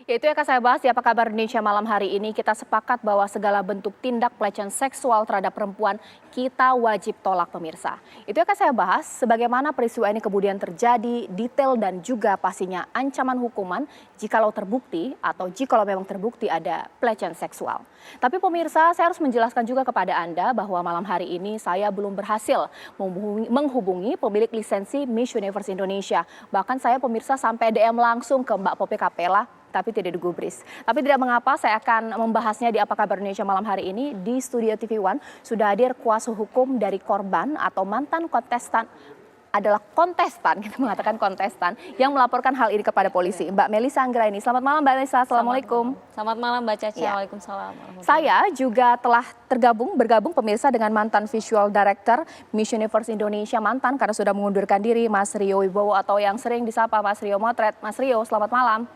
Ya itu yang akan saya bahas di Apa Kabar Indonesia malam hari ini. Kita sepakat bahwa segala bentuk tindak pelecehan seksual terhadap perempuan kita wajib tolak pemirsa. Itu yang akan saya bahas sebagaimana peristiwa ini kemudian terjadi, detail dan juga pastinya ancaman hukuman jikalau terbukti atau jikalau memang terbukti ada pelecehan seksual. Tapi pemirsa, saya harus menjelaskan juga kepada Anda bahwa malam hari ini saya belum berhasil menghubungi pemilik lisensi Miss Universe Indonesia. Bahkan saya pemirsa sampai DM langsung ke Mbak Poppy Capella, tapi tidak digubris. Tapi tidak mengapa, saya akan membahasnya di Apa Kabar Indonesia malam hari ini. Di Studio TV One sudah hadir kuasa hukum dari korban atau mantan kontestan, adalah kontestan, kita mengatakan kontestan, yang melaporkan hal ini kepada polisi. Mbak Melisa Anggraini. Selamat malam Mbak Melisa, Assalamualaikum. Selamat malam Mbak Caca, Ya. Waalaikumsalam. Saya juga telah bergabung pemirsa dengan mantan visual director Miss Universe Indonesia, mantan karena sudah mengundurkan diri, Mas Rio Wibowo atau yang sering disapa Mas Rio Motret. Mas Rio, selamat malam.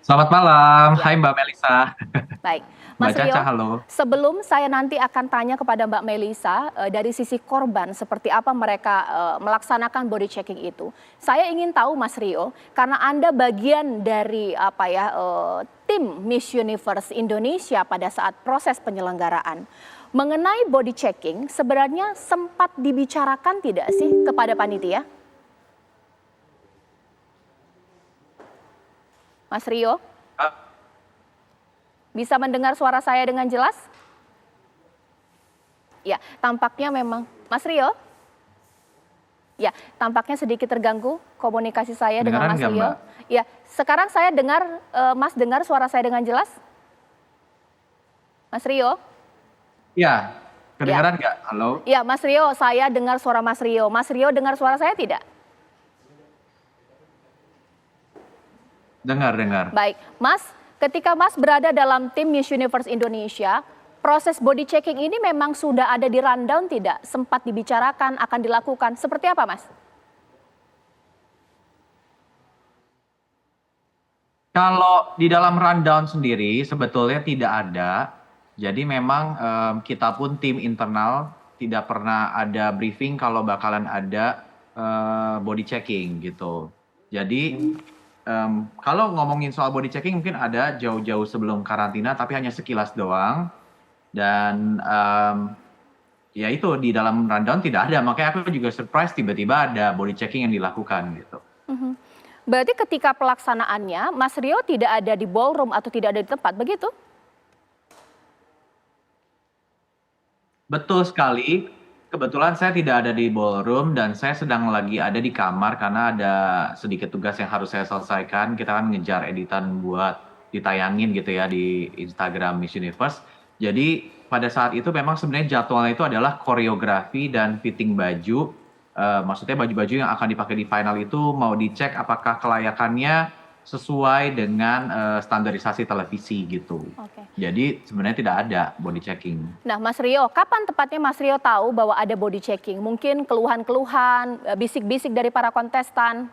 Selamat malam, Ya. hai Mbak Melisa. Baik, Mbak Mas Rio, Caca, halo. sebelum saya nanti akan tanya kepada Mbak Melisa dari sisi korban seperti apa mereka melaksanakan body checking itu. Saya ingin tahu Mas Rio, karena Anda bagian dari tim Miss Universe Indonesia pada saat proses penyelenggaraan. Mengenai body checking sebenarnya sempat dibicarakan tidak sih kepada panitia? Mas Rio? Bisa mendengar suara saya dengan jelas? Ya, tampaknya memang. Mas Rio? Ya, tampaknya sedikit terganggu komunikasi saya dengan Mas Rio. Ya, sekarang saya dengar, Mas dengar suara saya dengan jelas? Mas Rio? Ya, kedengaran nggak? Halo? Ya, Mas Rio, saya dengar suara Mas Rio. Mas Rio dengar suara saya tidak? Dengar. Baik, Mas, ketika Mas berada dalam tim Miss Universe Indonesia, proses body checking ini memang sudah ada di rundown tidak? Sempat dibicarakan, akan dilakukan. Seperti apa, Mas? Kalau di dalam rundown sendiri sebetulnya tidak ada. Jadi memang kita pun tim internal tidak pernah ada briefing kalau bakalan ada body checking gitu. Jadi kalau ngomongin soal body checking mungkin ada jauh-jauh sebelum karantina, tapi hanya sekilas doang. Dan ya itu di dalam rundown tidak ada, makanya aku juga surprise tiba-tiba ada body checking yang dilakukan gitu. Berarti ketika pelaksanaannya, Mas Rio tidak ada di ballroom atau tidak ada di tempat, begitu? Betul sekali. Kebetulan saya tidak ada di ballroom dan saya sedang lagi ada di kamar karena ada sedikit tugas yang harus saya selesaikan. Kita kan ngejar editan buat ditayangin gitu ya di Instagram Miss Universe. Jadi pada saat itu memang sebenarnya jadwalnya itu adalah koreografi dan fitting baju. Maksudnya baju-baju yang akan dipakai di final itu mau dicek apakah kelayakannya sesuai dengan standarisasi televisi gitu. Oke. Jadi sebenarnya tidak ada body checking. Nah, Mas Rio, kapan tepatnya Mas Rio tahu bahwa ada body checking? Mungkin keluhan-keluhan, bisik-bisik dari para kontestan?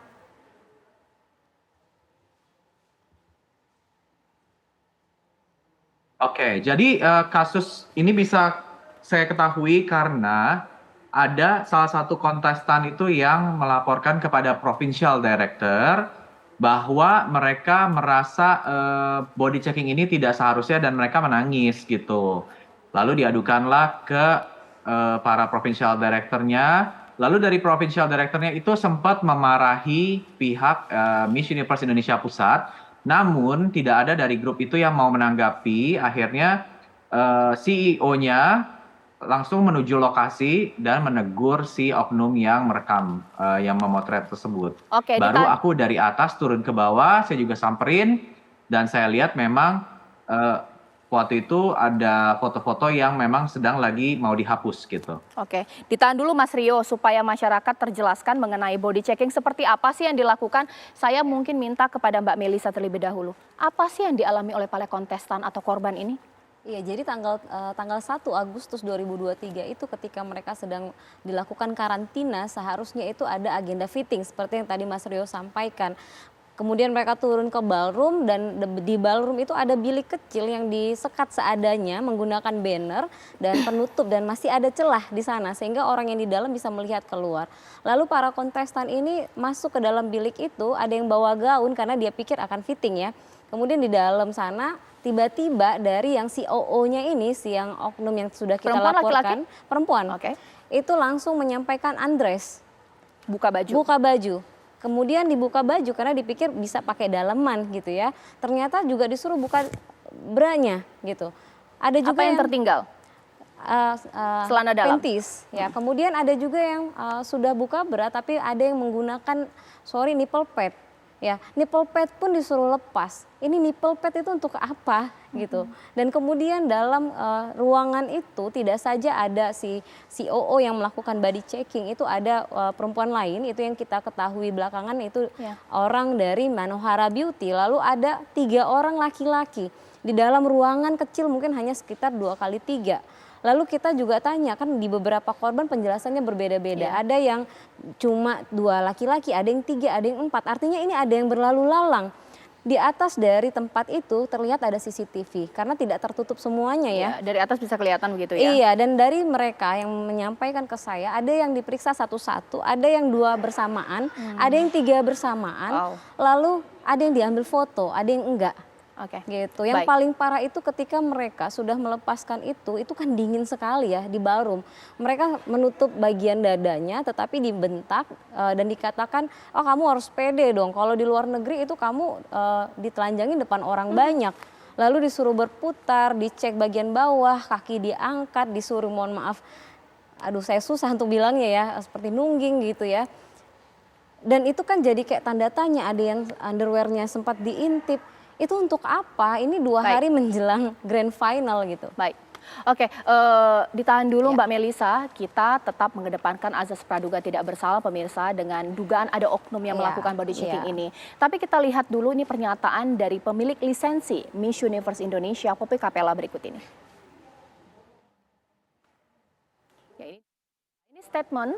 Oke, jadi kasus ini bisa saya ketahui karena ada salah satu kontestan itu yang melaporkan kepada Provincial Director bahwa mereka merasa body checking ini tidak seharusnya dan mereka menangis gitu. Lalu diadukanlah ke para Provincial Director-nya. Lalu dari Provincial Director-nya itu sempat memarahi pihak Miss Universe Indonesia Pusat. Namun tidak ada dari grup itu yang mau menanggapi. Akhirnya CEO-nya langsung menuju lokasi dan menegur si oknum yang merekam, yang memotret tersebut. Oke, Baru aku dari atas turun ke bawah, saya juga samperin dan saya lihat memang waktu itu ada foto-foto yang memang sedang lagi mau dihapus gitu. Oke, ditahan dulu Mas Rio supaya masyarakat terjelaskan mengenai body checking seperti apa sih yang dilakukan. Saya mungkin minta kepada Mbak Melisa terlebih dahulu. Apa sih yang dialami oleh para kontestan atau korban ini? Iya, jadi tanggal 1 Agustus 2023 itu ketika mereka sedang dilakukan karantina, seharusnya itu ada agenda fitting seperti yang tadi Mas Rio sampaikan. Kemudian mereka turun ke ballroom dan di ballroom itu ada bilik kecil yang disekat seadanya menggunakan banner dan penutup dan masih ada celah di sana sehingga orang yang di dalam bisa melihat keluar. Lalu para kontestan ini masuk ke dalam bilik itu, ada yang bawa gaun karena dia pikir akan fitting ya. Kemudian di dalam sana tiba-tiba dari yang COO-nya ini, si yang oknum yang sudah kita Perempuan, laporkan, laki-laki? perempuan, Oke. itu langsung menyampaikan undress, Buka baju. buka baju. Kemudian dibuka baju karena dipikir bisa pakai daleman gitu ya. Ternyata juga disuruh buka branya gitu. Ada juga Apa yang tertinggal? Selana dalam. panties ya. Kemudian ada juga yang sudah buka bra tapi ada yang menggunakan nipple pad. Ya, nipple pad pun disuruh lepas. Ini nipple pad itu untuk apa gitu. Dan kemudian dalam ruangan itu tidak saja ada si COO yang melakukan body checking, itu ada perempuan lain itu yang kita ketahui belakangan itu Ya. orang dari Manohara Beauty. Lalu ada 3 orang laki-laki di dalam ruangan kecil mungkin hanya sekitar 2x3. Lalu kita juga tanya kan di beberapa korban penjelasannya berbeda-beda. Iya. Ada yang cuma 2 laki-laki, ada yang 3, ada yang 4. Artinya ini ada yang berlalu lalang. Di atas dari tempat itu terlihat ada CCTV karena tidak tertutup semuanya ya. Ya, dari atas bisa kelihatan begitu ya. Iya, dan dari mereka yang menyampaikan ke saya ada yang diperiksa satu-satu, ada yang 2 bersamaan, ada yang 3 bersamaan, Wow. lalu ada yang diambil foto, ada yang enggak. Oke. Gitu. Yang Baik. paling parah itu ketika mereka sudah melepaskan itu kan dingin sekali ya di ballroom. Mereka menutup bagian dadanya tetapi dibentak dan dikatakan, oh kamu harus pede dong. Kalau di luar negeri itu kamu ditelanjangin depan orang banyak. Lalu disuruh berputar, dicek bagian bawah, kaki diangkat, disuruh mohon maaf. Aduh saya susah untuk bilangnya ya, seperti nungging gitu ya. Dan itu kan jadi kayak tanda tanya, ada yang underwear-nya sempat diintip. Itu untuk apa? Ini 2 Baik. hari menjelang grand final gitu. Baik. Oke, ditahan dulu Ya. Mbak Melisa, kita tetap mengedepankan azas praduga tidak bersalah pemirsa dengan dugaan ada oknum yang Iya, melakukan body checking iya. ini. Tapi kita lihat dulu ini pernyataan dari pemilik lisensi Miss Universe Indonesia, Poppy Capella berikut ini. Ya, ini statement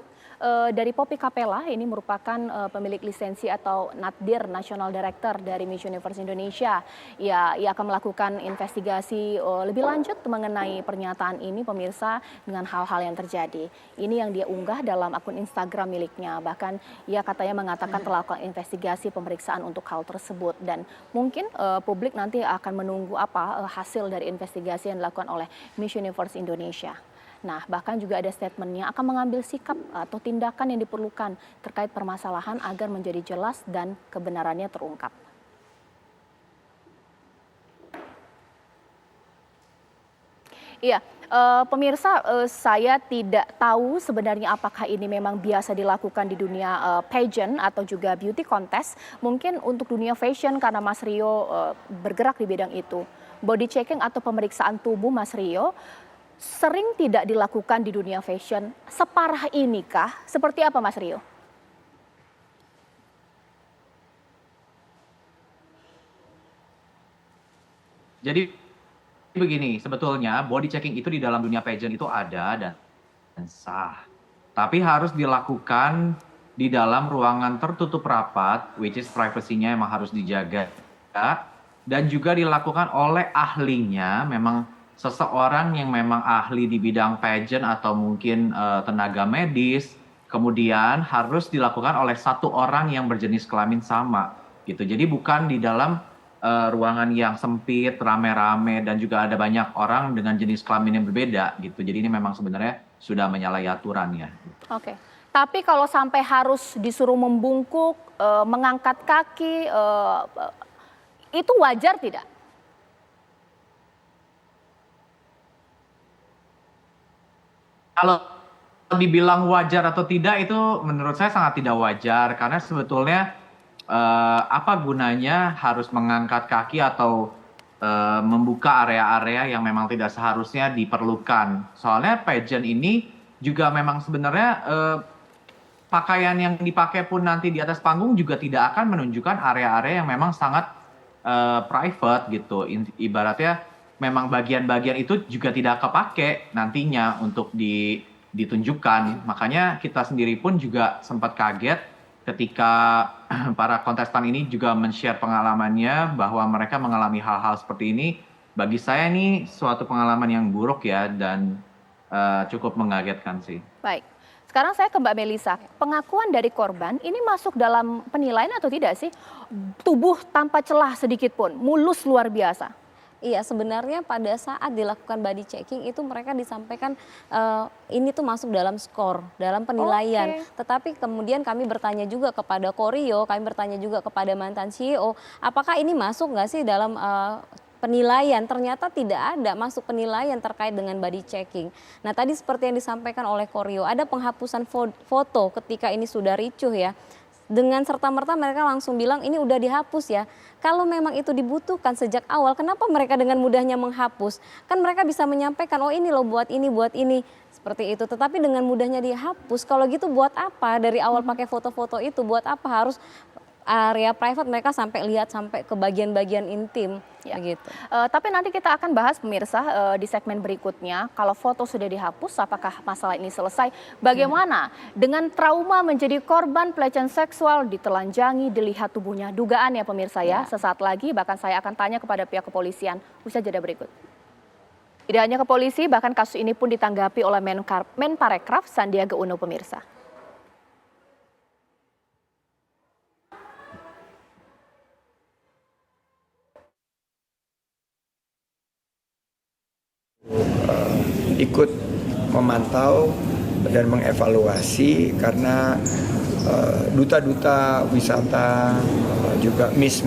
dari Poppy Capella, ini merupakan pemilik lisensi atau Natdir National Director dari Miss Universe Indonesia. Ia akan melakukan investigasi lebih lanjut mengenai pernyataan ini pemirsa dengan hal-hal yang terjadi. Ini yang dia unggah dalam akun Instagram miliknya. Bahkan ia katanya mengatakan telah melakukan investigasi pemeriksaan untuk hal tersebut. Dan mungkin publik nanti akan menunggu apa hasil dari investigasi yang dilakukan oleh Miss Universe Indonesia. Nah, bahkan juga ada statementnya akan mengambil sikap atau tindakan yang diperlukan terkait permasalahan agar menjadi jelas dan kebenarannya terungkap. Iya, pemirsa, saya tidak tahu sebenarnya apakah ini memang biasa dilakukan di dunia pageant atau juga beauty contest. Mungkin untuk dunia fashion karena Mas Rio bergerak di bidang itu. Body checking atau pemeriksaan tubuh Mas Rio sering tidak dilakukan di dunia fashion. Separah inikah? Seperti apa Mas Rio? Jadi begini, sebetulnya body checking itu di dalam dunia pageant itu ada dan sah. Tapi harus dilakukan di dalam ruangan tertutup rapat, which is privacy-nya emang harus dijaga. Dan juga dilakukan oleh ahlinya, memang seseorang yang memang ahli di bidang pageant atau mungkin tenaga medis, kemudian harus dilakukan oleh 1 orang yang berjenis kelamin sama gitu. Jadi bukan di dalam ruangan yang sempit, rame-rame dan juga ada banyak orang dengan jenis kelamin yang berbeda gitu. Jadi ini memang sebenarnya sudah menyalahi aturan ya. Oke. Tapi kalau sampai harus disuruh membungkuk, mengangkat kaki, itu wajar tidak? Kalau dibilang wajar atau tidak itu menurut saya sangat tidak wajar karena sebetulnya apa gunanya harus mengangkat kaki atau membuka area-area yang memang tidak seharusnya diperlukan. Soalnya pageant ini juga memang sebenarnya pakaian yang dipakai pun nanti di atas panggung juga tidak akan menunjukkan area-area yang memang sangat private gitu. Ibaratnya memang bagian-bagian itu juga tidak kepake nantinya untuk ditunjukkan. Makanya kita sendiri pun juga sempat kaget ketika para kontestan ini juga men-share pengalamannya bahwa mereka mengalami hal-hal seperti ini. Bagi saya ini suatu pengalaman yang buruk ya dan cukup mengagetkan sih. Baik. Sekarang saya ke Mbak Melisa. Pengakuan dari korban ini masuk dalam penilaian atau tidak sih? Tubuh tanpa celah sedikit pun, mulus luar biasa. Iya, sebenarnya pada saat dilakukan body checking itu mereka disampaikan ini tuh masuk dalam skor, dalam penilaian. Oke. Tetapi kemudian kami bertanya juga kepada Koryo, kami bertanya juga kepada mantan CEO, apakah ini masuk nggak sih dalam penilaian? Ternyata tidak ada masuk penilaian terkait dengan body checking. Nah tadi seperti yang disampaikan oleh Koryo, ada penghapusan foto ketika ini sudah ricuh ya. Dengan serta-merta mereka langsung bilang ini udah dihapus ya. Kalau memang itu dibutuhkan sejak awal, kenapa mereka dengan mudahnya menghapus? Kan mereka bisa menyampaikan, oh ini loh buat ini, seperti itu. Tetapi dengan mudahnya dihapus, kalau gitu buat apa dari awal pakai foto-foto itu? Buat apa harus area private mereka sampai lihat sampai ke bagian-bagian intim Ya. begitu. Tapi nanti kita akan bahas pemirsa di segmen berikutnya. Kalau foto sudah dihapus, apakah masalah ini selesai? Bagaimana dengan trauma menjadi korban pelecehan seksual, ditelanjangi, dilihat tubuhnya? Dugaan ya pemirsa ya. Sesaat lagi bahkan saya akan tanya kepada pihak kepolisian. Usai jeda berikut. Tidak hanya ke polisi, bahkan kasus ini pun ditanggapi oleh Menparekraf Sandiaga Uno pemirsa. Ikut memantau dan mengevaluasi karena duta-duta wisata juga miss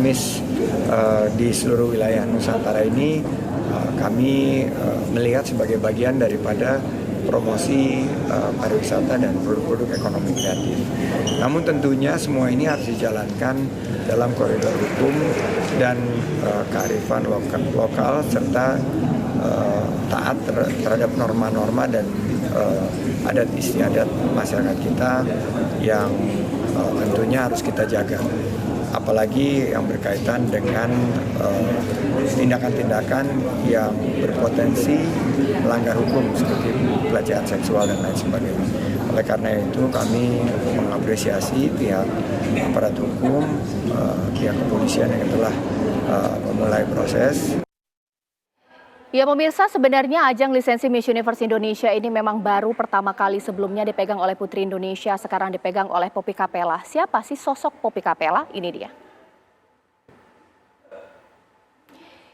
di seluruh wilayah Nusantara ini kami melihat sebagai bagian daripada promosi pariwisata dan produk-produk ekonomi kreatif. Namun tentunya semua ini harus dijalankan dalam koridor hukum dan kearifan lokal serta taat terhadap norma-norma dan adat istiadat masyarakat kita yang tentunya harus kita jaga. Apalagi yang berkaitan dengan tindakan-tindakan yang berpotensi melanggar hukum seperti pelecehan seksual dan lain sebagainya. Oleh karena itu kami mengapresiasi pihak aparat hukum, pihak kepolisian yang telah memulai proses. Ya pemirsa, sebenarnya ajang lisensi Miss Universe Indonesia ini memang baru pertama kali, sebelumnya dipegang oleh Putri Indonesia, sekarang dipegang oleh Poppy Capella. Siapa sih sosok Poppy Capella? Ini dia.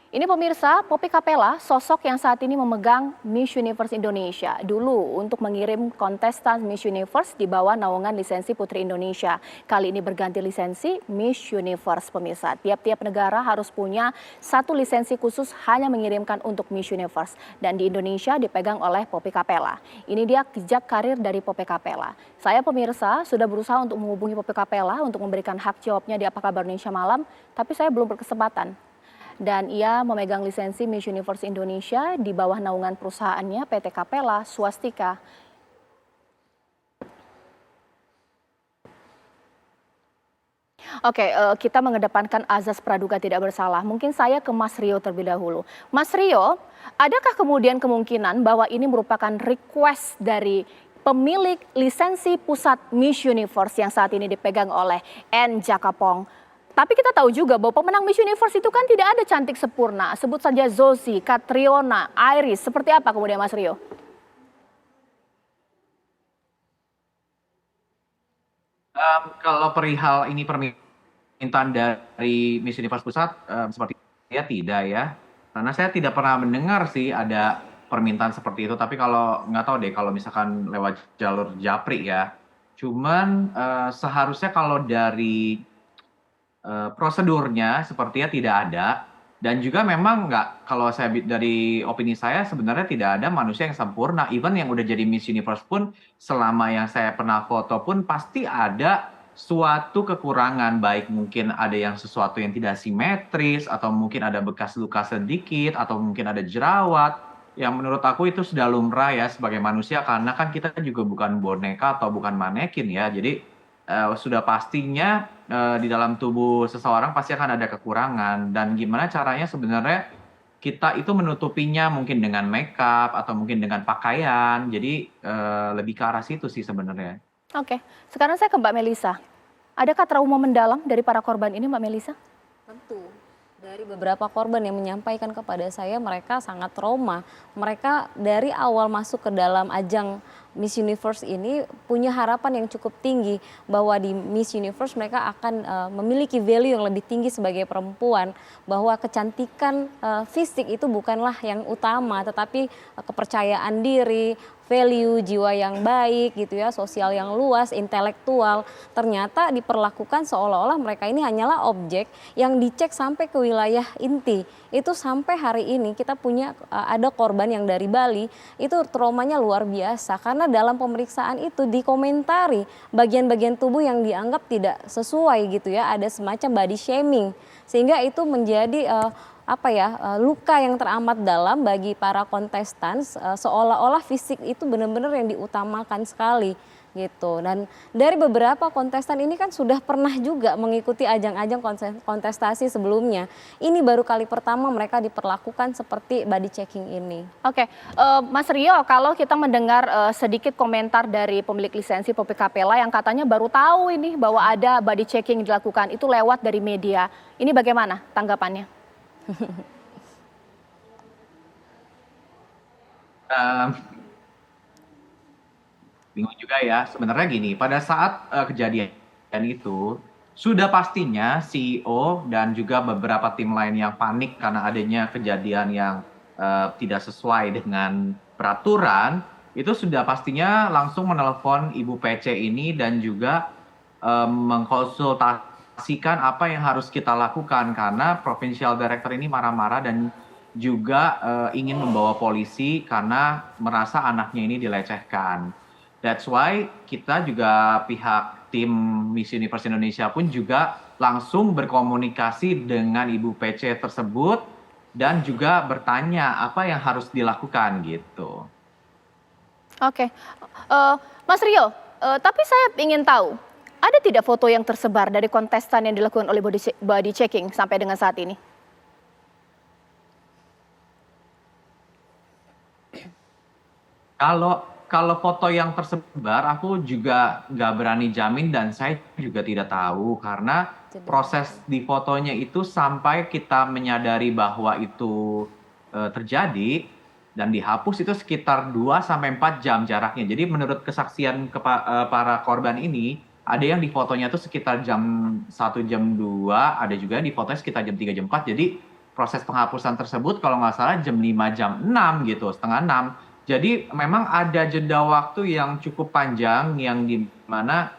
Ini pemirsa, Poppy Capella, sosok yang saat ini memegang Miss Universe Indonesia. Dulu untuk mengirim kontestan Miss Universe di bawah naungan lisensi Putri Indonesia. Kali ini berganti lisensi Miss Universe pemirsa. Tiap-tiap negara harus punya satu lisensi khusus hanya mengirimkan untuk Miss Universe. Dan di Indonesia dipegang oleh Poppy Capella. Ini dia jejak karir dari Poppy Capella. Saya pemirsa sudah berusaha untuk menghubungi Poppy Capella untuk memberikan hak jawabnya di Apa Kabar Indonesia Malam. Tapi saya belum berkesempatan. Dan ia memegang lisensi Miss Universe Indonesia di bawah naungan perusahaannya PT Capella Swastika. Oke, kita mengedepankan azas praduga tidak bersalah. Mungkin saya ke Mas Rio terlebih dahulu. Mas Rio, adakah kemudian kemungkinan bahwa ini merupakan request dari pemilik lisensi pusat Miss Universe yang saat ini dipegang oleh N. Jakapong? Tapi kita tahu juga bahwa pemenang Miss Universe itu kan tidak ada cantik sempurna. Sebut saja Zosi, Catriona, Iris. Seperti apa kemudian Mas Rio? Kalau perihal ini permintaan dari Miss Universe Pusat, seperti ya tidak ya. Karena saya tidak pernah mendengar sih ada permintaan seperti itu. Tapi kalau nggak tahu deh kalau misalkan lewat jalur Japri ya. Cuman seharusnya kalau dari prosedurnya sepertinya tidak ada. Dan juga memang nggak, kalau saya dari opini saya sebenarnya tidak ada manusia yang sempurna. Even yang udah jadi Miss Universe pun selama yang saya pernah foto pun pasti ada suatu kekurangan. Baik mungkin ada yang sesuatu yang tidak simetris atau mungkin ada bekas luka sedikit atau mungkin ada jerawat. Yang menurut aku itu sudah lumrah ya sebagai manusia karena kan kita juga bukan boneka atau bukan manekin ya. Jadi sudah pastinya di dalam tubuh seseorang pasti akan ada kekurangan dan gimana caranya sebenarnya kita itu menutupinya mungkin dengan makeup atau mungkin dengan pakaian. Jadi lebih ke arah situ sih sebenarnya. Oke, sekarang saya ke Mbak Melisa. Adakah trauma mendalam dari para korban ini, Mbak Melisa? Tentu. Dari beberapa korban yang menyampaikan kepada saya, mereka sangat trauma. Mereka dari awal masuk ke dalam ajang Miss Universe ini punya harapan yang cukup tinggi bahwa di Miss Universe mereka akan memiliki value yang lebih tinggi sebagai perempuan, bahwa kecantikan fisik itu bukanlah yang utama, tetapi kepercayaan diri, value, jiwa yang baik gitu ya, sosial yang luas, intelektual. Ternyata diperlakukan seolah-olah mereka ini hanyalah objek yang dicek sampai ke wilayah inti. Itu sampai hari ini kita punya ada korban yang dari Bali, itu traumanya luar biasa karena dalam pemeriksaan itu dikomentari bagian-bagian tubuh yang dianggap tidak sesuai gitu ya, ada semacam body shaming. Sehingga itu menjadi luka yang teramat dalam bagi para kontestan, seolah-olah fisik itu benar-benar yang diutamakan sekali gitu. Dan dari beberapa kontestan ini kan sudah pernah juga mengikuti ajang-ajang kontestasi sebelumnya. Ini baru kali pertama mereka diperlakukan seperti body checking ini. Oke, Mas Rio, kalau kita mendengar sedikit komentar dari pemilik lisensi Poppy Capella yang katanya baru tahu ini bahwa ada body checking dilakukan itu lewat dari media. Ini bagaimana tanggapannya? Bingung juga ya. Sebenarnya gini, pada saat kejadian itu sudah pastinya CEO dan juga beberapa tim lain yang panik karena adanya kejadian yang tidak sesuai dengan peraturan, itu sudah pastinya langsung menelepon Ibu PC ini dan juga mengkonsultasikan apa yang harus kita lakukan karena Provincial Director ini marah-marah dan juga ingin membawa polisi karena merasa anaknya ini dilecehkan. That's why kita juga pihak tim Miss Universe Indonesia pun juga langsung berkomunikasi dengan Ibu PC tersebut dan juga bertanya apa yang harus dilakukan gitu. Oke, Mas Rio, tapi saya ingin tahu, ada tidak foto yang tersebar dari kontestan yang dilakukan oleh body checking sampai dengan saat ini? Kalau foto yang tersebar, aku juga nggak berani jamin dan saya juga tidak tahu karena proses di fotonya itu sampai kita menyadari bahwa itu terjadi dan dihapus itu sekitar 2-4 jam jaraknya. Jadi menurut kesaksian para korban ini, ada yang di fotonya itu sekitar jam 1 jam 2, ada juga yang di fotonya sekitar jam 3 jam 4. Jadi proses penghapusan tersebut kalau nggak salah jam 5 jam 6 gitu, setengah 6. Jadi memang ada jeda waktu yang cukup panjang yang dimana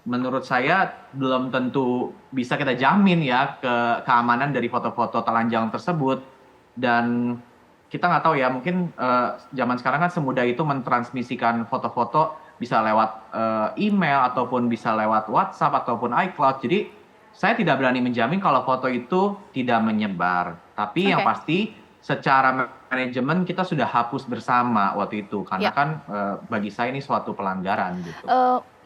menurut saya belum tentu bisa kita jamin ya keamanan dari foto-foto telanjang tersebut. Dan kita nggak tahu ya, mungkin zaman sekarang kan semudah itu mentransmisikan foto-foto bisa lewat email ataupun bisa lewat WhatsApp ataupun iCloud. Jadi saya tidak berani menjamin kalau foto itu tidak menyebar. Tapi yang pasti secara manajemen kita sudah hapus bersama waktu itu karena kan bagi saya ini suatu pelanggaran gitu.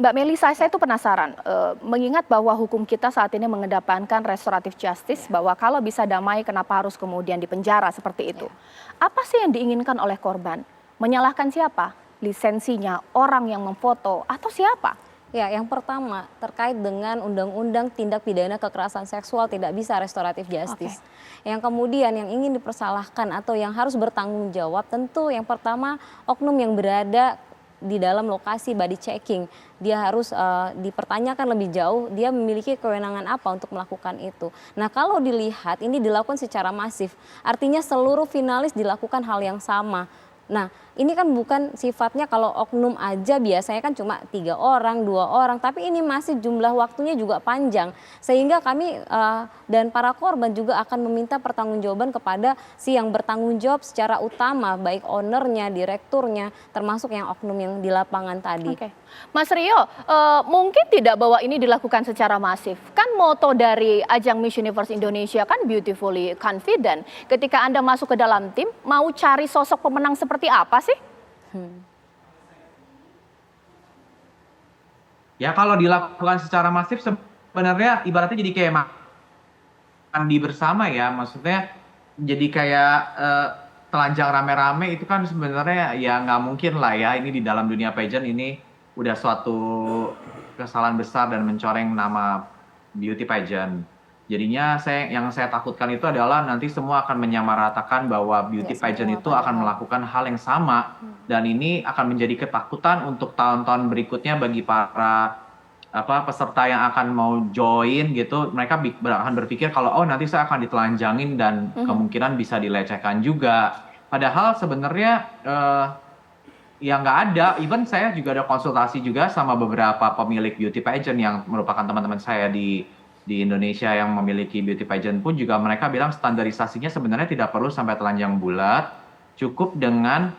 Mbak Melisa, saya itu penasaran, mengingat bahwa hukum kita saat ini mengedepankan restoratif justice, bahwa kalau bisa damai kenapa harus kemudian dipenjara seperti itu. Apa sih yang diinginkan oleh korban? Menyalahkan siapa? Lisensinya, orang yang memfoto, atau siapa? Ya, yang pertama terkait dengan Undang-Undang Tindak Pidana Kekerasan Seksual tidak bisa restoratif justice. Yang kemudian yang ingin dipersalahkan atau yang harus bertanggung jawab tentu yang pertama oknum yang berada di dalam lokasi body checking. Dia harus dipertanyakan lebih jauh, dia memiliki kewenangan apa untuk melakukan itu. Nah, kalau dilihat ini dilakukan secara masif, artinya seluruh finalis dilakukan hal yang sama. Nah, ini kan bukan sifatnya kalau oknum aja biasanya kan cuma 3 orang, 2 orang, tapi ini masih jumlah waktunya juga panjang. Sehingga kami dan para korban juga akan meminta pertanggungjawaban kepada si yang bertanggung jawab secara utama, baik ownernya, direkturnya, termasuk yang oknum yang di lapangan tadi. Oke. Mas Rio, mungkin tidak bahwa ini dilakukan secara masif. Kan moto dari ajang Miss Universe Indonesia kan beautifully confident. Ketika Anda masuk ke dalam tim, mau cari sosok pemenang seperti apa sih? Ya kalau dilakukan secara masif sebenarnya ibaratnya jadi kayak mandi bersama ya, maksudnya jadi kayak telanjang rame-rame itu kan sebenarnya ya nggak mungkin lah ya, ini di dalam dunia pageant ini udah suatu kesalahan besar dan mencoreng nama beauty pageant. Jadinya yang saya takutkan itu adalah nanti semua akan menyamaratakan bahwa beauty Nggak pageant semua itu padahal. akan melakukan hal yang sama dan ini akan menjadi ketakutan untuk tahun-tahun berikutnya bagi para peserta yang akan mau join gitu. Mereka akan berpikir kalau oh nanti saya akan ditelanjangin dan kemungkinan bisa dilecehkan juga. Padahal sebenarnya ya nggak ada. Even saya juga ada konsultasi juga sama beberapa pemilik beauty pageant yang merupakan teman-teman saya di Indonesia yang memiliki beauty pageant pun juga mereka bilang standarisasinya sebenarnya tidak perlu sampai telanjang bulat, cukup dengan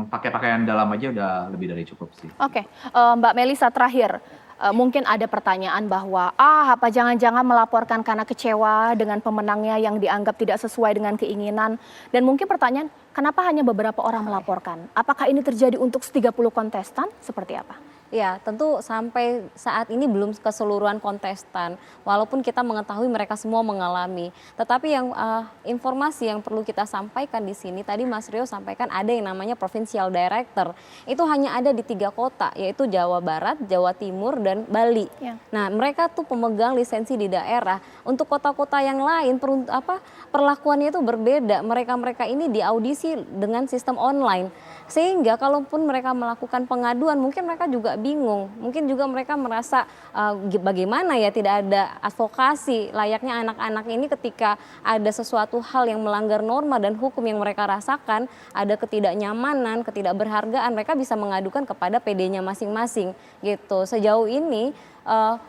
pakai pakaian dalam aja udah lebih dari cukup sih. Oke, Mbak Melisa terakhir, mungkin ada pertanyaan bahwa apa jangan-jangan melaporkan karena kecewa dengan pemenangnya yang dianggap tidak sesuai dengan keinginan, dan mungkin pertanyaan kenapa hanya beberapa orang melaporkan? Apakah ini terjadi untuk 30 kontestan? Seperti apa? Ya, tentu sampai saat ini belum keseluruhan kontestan, walaupun kita mengetahui mereka semua mengalami. Tetapi yang informasi yang perlu kita sampaikan di sini, tadi Mas Rio sampaikan ada yang namanya Provincial Director. Itu hanya ada di 3 kota, yaitu Jawa Barat, Jawa Timur, dan Bali. Ya. Nah, mereka tuh pemegang lisensi di daerah. Untuk kota-kota yang lain, perlakuannya itu berbeda. Mereka-mereka ini diaudisi dengan sistem online. Sehingga kalaupun mereka melakukan pengaduan, mungkin mereka juga bingung. Mungkin juga mereka merasa bagaimana ya tidak ada advokasi layaknya anak-anak ini ketika ada sesuatu hal yang melanggar norma dan hukum yang mereka rasakan, ada ketidaknyamanan, ketidakberhargaan, mereka bisa mengadukan kepada PD-nya masing-masing gitu. Sejauh ini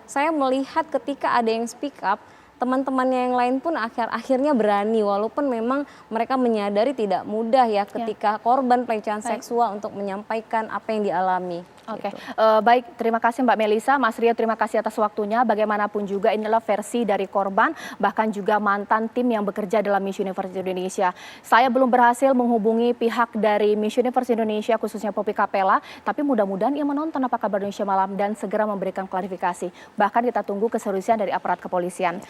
saya melihat ketika ada yang speak up, teman-temannya yang lain pun akhirnya berani, walaupun memang mereka menyadari tidak mudah ya ketika korban pelecehan seksual untuk menyampaikan apa yang dialami. Oke, Gitu. baik, terima kasih Mbak Melisa, Mas Rio terima kasih atas waktunya. Bagaimanapun juga inilah versi dari korban, bahkan juga mantan tim yang bekerja dalam Miss Universe Indonesia. Saya belum berhasil menghubungi pihak dari Miss Universe Indonesia, khususnya Poppy Capella, tapi mudah-mudahan ia menonton Apa Kabar Indonesia Malam dan segera memberikan klarifikasi. Bahkan kita tunggu keseriusan dari aparat kepolisian.